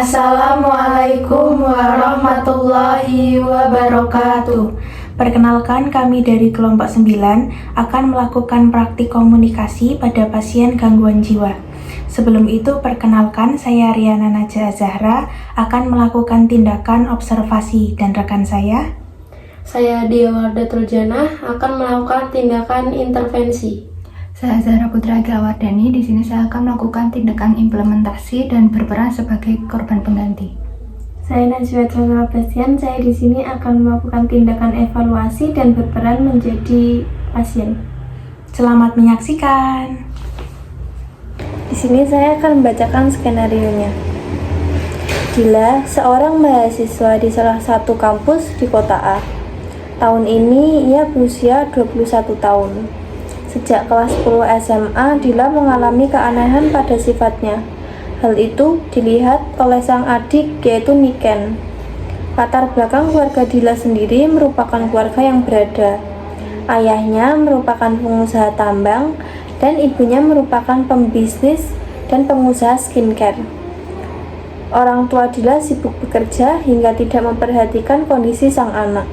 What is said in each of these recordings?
Assalamualaikum warahmatullahi wabarakatuh. Perkenalkan, kami dari kelompok 9 akan melakukan praktik komunikasi pada pasien gangguan jiwa. Sebelum itu, perkenalkan, saya Riana Najah Zahra akan melakukan tindakan observasi, dan rekan saya Dia Warda Turjana akan melakukan tindakan intervensi. Saya Zahra Putra Agrawardani. Di sini saya akan melakukan tindakan implementasi dan berperan sebagai korban pengganti. Saya Najwa Chandra Bastian. Saya di sini akan melakukan tindakan evaluasi dan berperan menjadi pasien. Selamat menyaksikan. Di sini saya akan membacakan skenarionya. Dila, seorang mahasiswa di salah satu kampus di kota A. Tahun ini ia berusia 21 tahun. Sejak kelas 10 SMA, Dila mengalami keanehan pada sifatnya. Hal itu dilihat oleh sang adik, yaitu Niken. Latar belakang keluarga Dila sendiri merupakan keluarga yang berada. Ayahnya merupakan pengusaha tambang dan ibunya merupakan pembisnis dan pengusaha skincare. Orang tua Dila sibuk bekerja hingga tidak memperhatikan kondisi sang anak.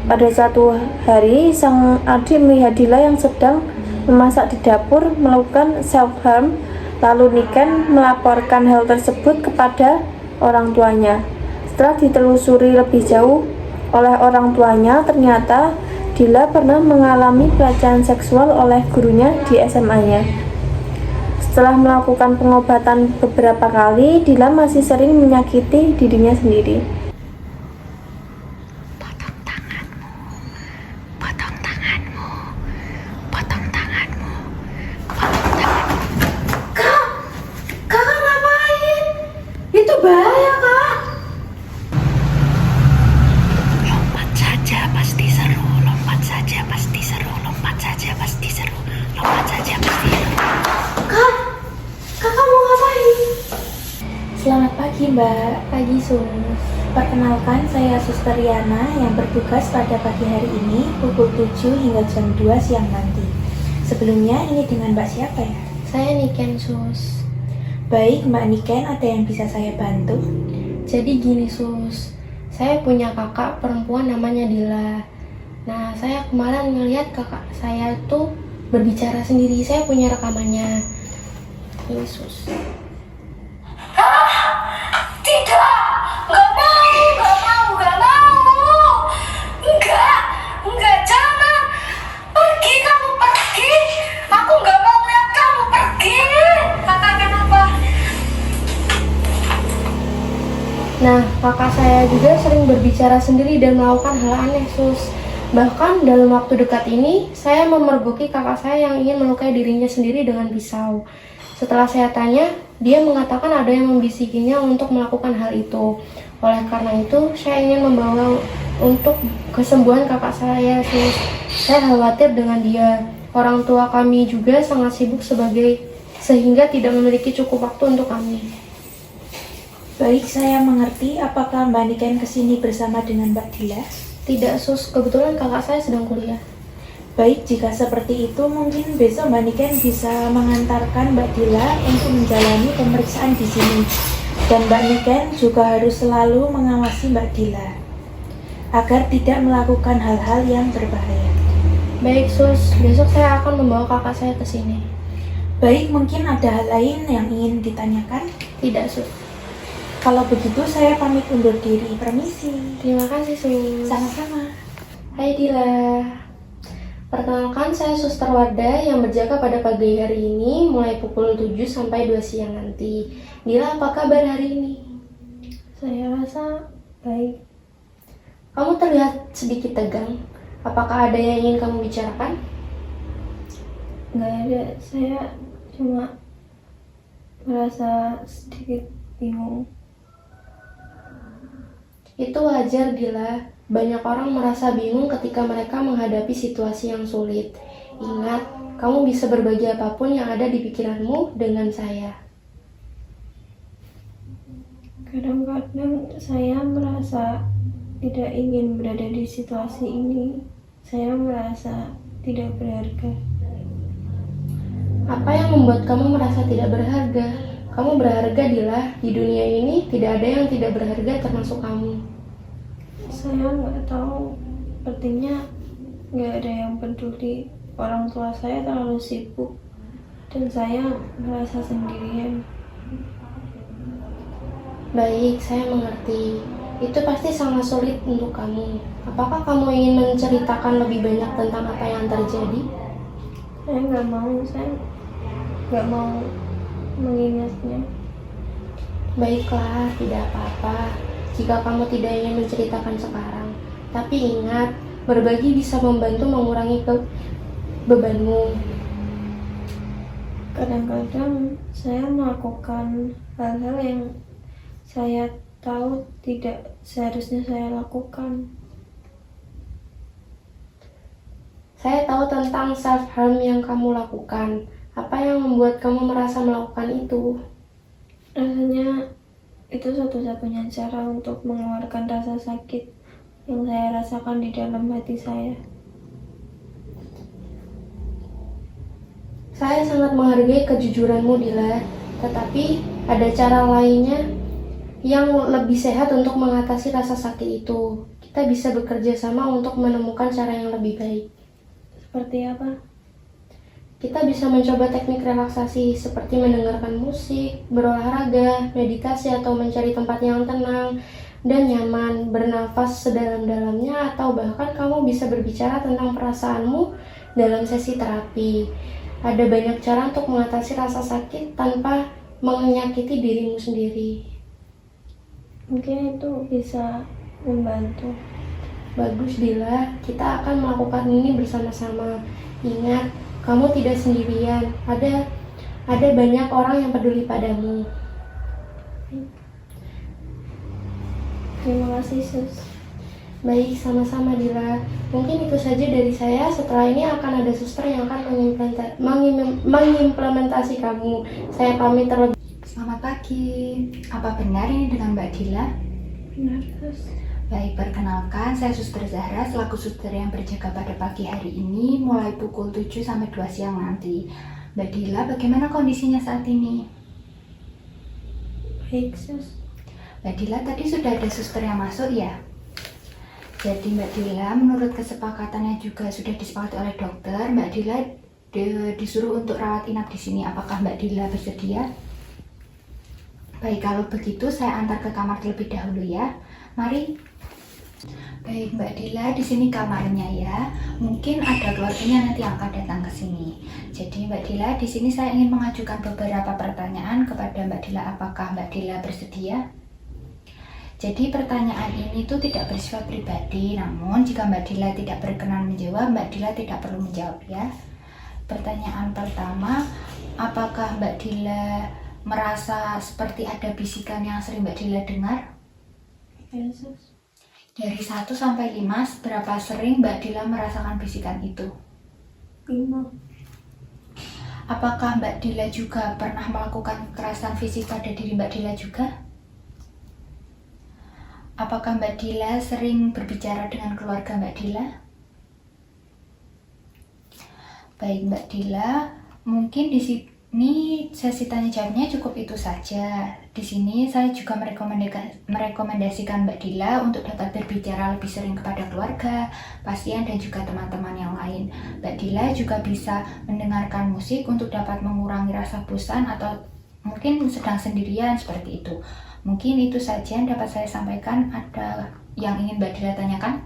Pada suatu hari, sang adik melihat Dila yang sedang memasak di dapur melakukan self-harm, lalu Niken melaporkan hal tersebut kepada orang tuanya. Setelah ditelusuri lebih jauh oleh orang tuanya, ternyata Dila pernah mengalami pelecehan seksual oleh gurunya di SMA-nya. Setelah melakukan pengobatan beberapa kali, Dila masih sering menyakiti dirinya sendiri. Kakak ngapain? Itu bahaya, Kak. Lompat saja pasti seru, lompat saja pasti seru, lompat saja pasti seru, lompat saja pasti seru. Kakak mau ngapain? Selamat pagi, Mbak. Pagi, Sus. Perkenalkan, saya Suster Riana yang bertugas pada pagi hari ini pukul 7 hingga jam 2 siang nanti. Sebelumnya, ini dengan Mbak siapa ya? Saya Niken, Sus. Baik, Mbak Niken, ada yang bisa saya bantu? Jadi gini, Sus. Saya punya kakak perempuan namanya Dila. Nah, saya kemarin ngelihat kakak saya tuh berbicara sendiri. Saya punya rekamannya. Ini, Sus. Enggak, jangan. Pergi, kamu pergi. Aku enggak mau lihat kamu pergi. Kakak kenapa? Nah, kakak saya juga sering berbicara sendiri dan melakukan hal aneh, Sus. Bahkan dalam waktu dekat ini, saya memergoki kakak saya yang ingin melukai dirinya sendiri dengan pisau. Setelah saya tanya, dia mengatakan ada yang membisikinya untuk melakukan hal itu. Oleh karena itu, saya ingin membawa untuk kesembuhan kakak saya, Sus. Saya khawatir dengan dia. Orang tua kami juga sangat sibuk sehingga tidak memiliki cukup waktu untuk kami. Baik, saya mengerti. Apakah Mbak Niken kesini bersama dengan Mbak Dila? Tidak, Sus. Kebetulan kakak saya sedang kuliah. Baik, jika seperti itu, mungkin besok Mbak Niken bisa mengantarkan Mbak Dila untuk menjalani pemeriksaan di sini. Dan Mbak Niken juga harus selalu mengawasi Mbak Dila agar tidak melakukan hal-hal yang berbahaya. Baik, Sus. Besok saya akan membawa kakak saya ke sini. Baik, mungkin ada hal lain yang ingin ditanyakan? Tidak, Sus. Kalau begitu, saya pamit undur diri. Permisi. Terima kasih, Sus. Sama-sama. Hai Dila. Perkenalkan, saya Suster Warda yang berjaga pada pagi hari ini mulai pukul 7 sampai 2 siang nanti. Dila, apa kabar hari ini? Saya rasa baik. Kamu terlihat sedikit tegang. Apakah ada yang ingin kamu bicarakan? Nggak ada, saya cuma merasa sedikit bingung. Itu wajar, Dila. Banyak orang merasa bingung ketika mereka menghadapi situasi yang sulit. Ingat, kamu bisa berbagi apapun yang ada di pikiranmu dengan saya. Kadang-kadang saya merasa tidak ingin berada di situasi ini. Saya merasa tidak berharga. Apa yang membuat kamu merasa tidak berharga? Kamu berharga, Dila. Di dunia ini tidak ada yang tidak berharga termasuk kamu. Saya nggak tahu, sepertinya nggak ada yang peduli. Orang tua saya terlalu sibuk dan saya merasa sendirian. Baik, saya mengerti. Itu pasti sangat sulit untuk kamu. Apakah kamu ingin menceritakan lebih banyak tentang apa yang terjadi? Saya nggak mau mengingatnya. Baiklah, tidak apa-apa jika kamu tidak ingin menceritakan sekarang. Tapi ingat, berbagi bisa membantu mengurangi bebanmu. Kadang-kadang saya melakukan hal-hal yang saya tahu tidak seharusnya saya lakukan. Saya tahu tentang self-harm yang kamu lakukan. Apa yang membuat kamu merasa melakukan itu? Rasanya itu satu-satunya cara untuk mengeluarkan rasa sakit yang saya rasakan di dalam hati saya. Saya sangat menghargai kejujuranmu, Dila. Tetapi ada cara lainnya yang lebih sehat untuk mengatasi rasa sakit itu. Kita bisa bekerja sama untuk menemukan cara yang lebih baik. Seperti apa? Kita bisa mencoba teknik relaksasi seperti mendengarkan musik, berolahraga, meditasi, atau mencari tempat yang tenang dan nyaman, bernafas sedalam-dalamnya, atau bahkan kamu bisa berbicara tentang perasaanmu dalam sesi terapi. Ada banyak cara untuk mengatasi rasa sakit tanpa menyakiti dirimu sendiri. Mungkin itu bisa membantu. Bagus, Dila. Kita akan melakukan ini bersama-sama. Ingat, kamu tidak sendirian. Ada banyak orang yang peduli padamu. Terima kasih, Sus. Baik, sama-sama, Dila. Mungkin itu saja dari saya. Setelah ini akan ada suster yang akan mengimplementasi kamu. Saya pamit terlebih. Selamat pagi. Apa benar ini dengan Mbak Dila? Benar, Sus. Baik, perkenalkan, saya Suster Zahra selaku suster yang berjaga pada pagi hari ini mulai pukul 7 sampai 2 siang nanti. Mbak Dila, bagaimana kondisinya saat ini? Baik, Sus. Mbak Dila, tadi sudah ada suster yang masuk ya? Jadi Mbak Dila, menurut kesepakatannya juga sudah disepakati oleh dokter, Mbak Dila disuruh untuk rawat inap di sini. Apakah Mbak Dila bersedia? Baik, kalau begitu saya antar ke kamar terlebih dahulu ya. Mari. Baik Mbak Dila, di sini kamarnya ya. Mungkin ada keluarganya nanti yang akan datang ke sini. Jadi Mbak Dila, di sini saya ingin mengajukan beberapa pertanyaan kepada Mbak Dila. Apakah Mbak Dila bersedia? Jadi pertanyaan ini tuh tidak bersifat pribadi, namun jika Mbak Dila tidak berkenan menjawab, Mbak Dila tidak perlu menjawab ya. Pertanyaan pertama, apakah Mbak Dila merasa seperti ada bisikan yang sering Mbak Dila dengar? Ya, Sus. Dari 1 sampai 5, seberapa sering Mbak Dila merasakan bisikan itu? 5. Apakah Mbak Dila juga pernah melakukan kekerasan fisik pada diri Mbak Dila juga? Apakah Mbak Dila sering berbicara dengan keluarga Mbak Dila? Baik Mbak Dila, mungkin di sini sesi tanya jawabnya cukup itu saja. Di sini saya juga merekomendasikan Mbak Dila untuk dapat berbicara lebih sering kepada keluarga, pasien, dan juga teman-teman yang lain. Mbak Dila juga bisa mendengarkan musik untuk dapat mengurangi rasa bosan atau mungkin sedang sendirian seperti itu. Mungkin itu saja yang dapat saya sampaikan. Ada yang ingin Mbak Dila tanyakan?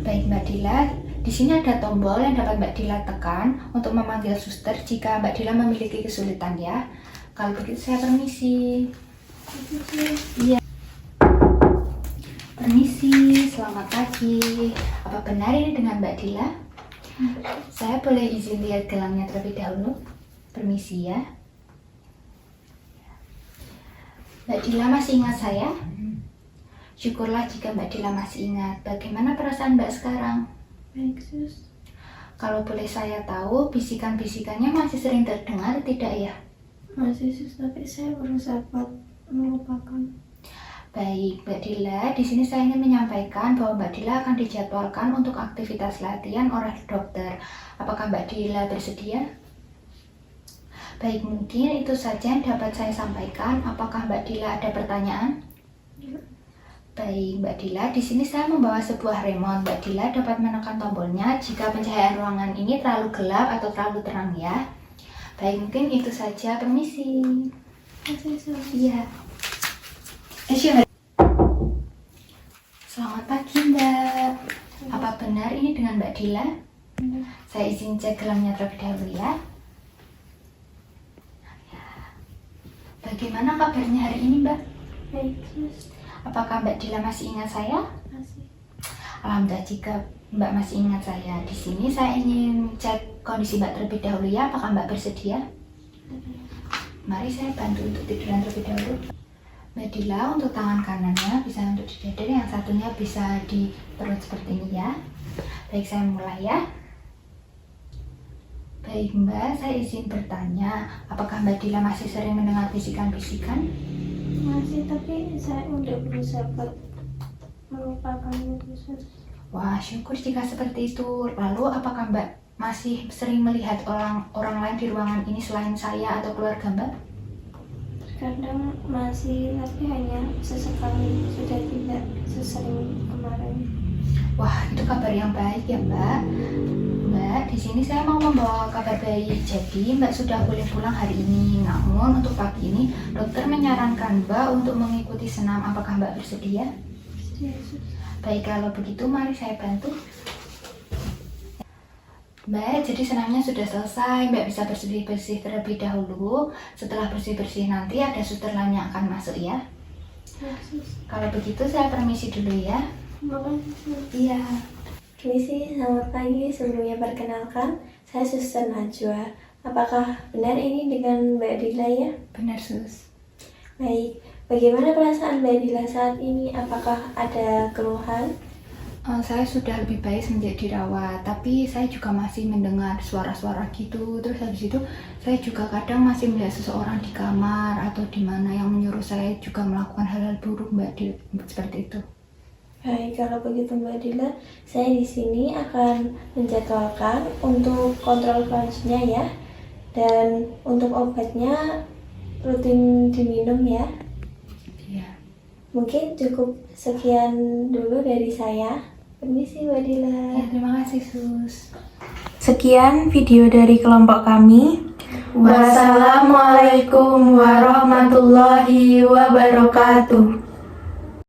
Baik Mbak Dila, di sini ada tombol yang dapat Mbak Dila tekan untuk memanggil suster jika Mbak Dila memiliki kesulitan ya. Kalau begitu saya permisi. Iya. Permisi, selamat pagi. Apa benar ini dengan Mbak Dila? Saya boleh izin lihat gelangnya terlebih dahulu? Permisi ya. Mbak Dila masih ingat saya? Syukurlah jika Mbak Dila masih ingat. Bagaimana perasaan Mbak sekarang? Baik, Sus. Kalau boleh saya tahu, bisikan-bisikannya masih sering terdengar tidak ya? Masih, Sus, tapi saya berusaha buat melupakan. Baik, Mbak Dila, di sini saya ingin menyampaikan bahwa Mbak Dila akan dijadwalkan untuk aktivitas latihan oleh dokter. Apakah Mbak Dila bersedia? Baik, mungkin itu saja yang dapat saya sampaikan. Apakah Mbak Dila ada pertanyaan? Baik, Mbak Dila, di sini saya membawa sebuah remote. Mbak Dila dapat menekan tombolnya jika pencahayaan ruangan ini terlalu gelap atau terlalu terang ya. Baik, mungkin itu saja. Permisi. Iya. Selamat pagi, Mbak. Apa benar ini dengan Mbak Dila? Saya izin cek gelamnya terlebih dahulu ya. Bagaimana kabarnya hari ini, Mbak? Baik, Sus. Apakah Mbak Dila masih ingat saya? Masih. Alhamdulillah, jika Mbak masih ingat saya. Di sini saya ingin cek kondisi Mbak terlebih dahulu ya. Apakah Mbak bersedia? Mari saya bantu untuk tiduran terlebih dahulu. Mbak Dila, untuk tangan kanannya bisa untuk di dada, yang satunya bisa di perut seperti ini ya. Baik, saya mulai ya. Baik Mbak, saya izin bertanya, apakah Mbak Dila masih sering mendengar bisikan-bisikan? Masih, tapi saya udah berusaha buat melupakan itu, Sus. Wah, syukur jika seperti itu. Lalu apakah Mbak masih sering melihat orang lain di ruangan ini selain saya atau keluarga Mbak? Kadang masih, tapi hanya sesekali, sudah tidak sesering kemarin. Wah, itu kabar yang baik ya Mbak. Mbak, di sini saya mau membawa kabar baik. Jadi Mbak sudah boleh pulang hari ini. Namun untuk pagi ini dokter menyarankan Mbak untuk mengikuti senam. Apakah Mbak bersedia? Yesus. Baik, kalau begitu mari saya bantu. Mbak, jadi senamnya sudah selesai. Mbak bisa bersih-bersih terlebih dahulu. Setelah bersih-bersih nanti ada suster lain yang akan masuk ya. Yesus. Kalau begitu saya permisi dulu ya. Makasih, Sus. Iya. Permisi, selamat pagi. Sebelumnya perkenalkan, saya Suster Najwa. Apakah benar ini dengan Mbak Dila ya? Benar sus. Baik, bagaimana perasaan Mbak Dila saat ini? Apakah ada keluhan? Saya sudah lebih baik semenjak dirawat, tapi saya juga masih mendengar suara-suara gitu. Terus habis itu saya juga kadang masih melihat seseorang di kamar atau di mana yang menyuruh saya juga melakukan hal-hal buruk seperti itu. Baik, kalau begitu Mbak Dila, saya di sini akan menjadwalkan untuk kontrol selanjutnya ya. Dan untuk obatnya rutin diminum ya. Iya. Mungkin cukup sekian dulu dari saya. Permisi Mbak Dila. Ya, terima kasih sus. Sekian video dari kelompok kami. Wassalamualaikum warahmatullahi wabarakatuh.